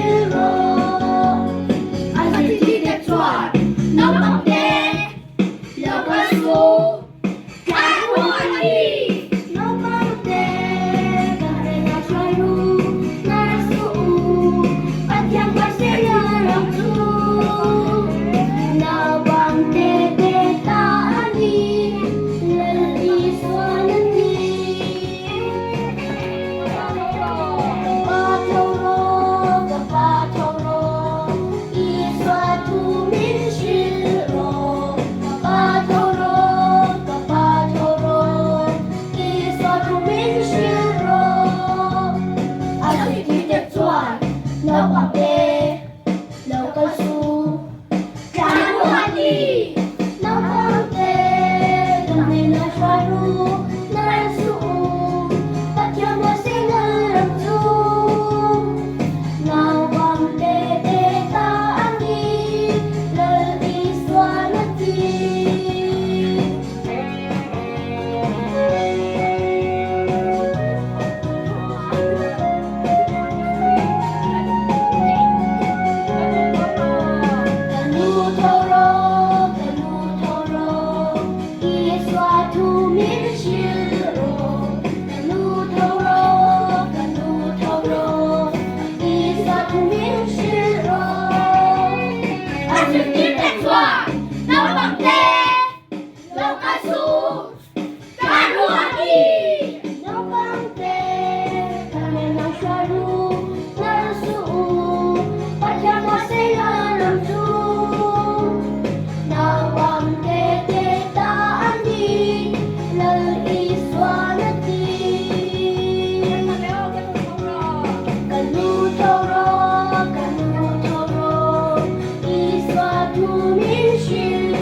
Hrilh. Anh chỉ đi đẹp chuẩn, nó bằng đen, lỡ qua số, cả hoa đi. Nó bằng đen, cả đời là xoay ru, nó số, bắt yang bắt sẽ là lòng ru. Nó bằng đen để ta đi, lần Isua lần đi. Nó bằng đê, lâu cao su, cả hoa đi. Nó bằng đê, đừng nên là xoay ru, nó su, bắt cho nó sẽ là làm du. Nó bằng đê để ta ăn đi, lời Isua nó đi. Hrilh.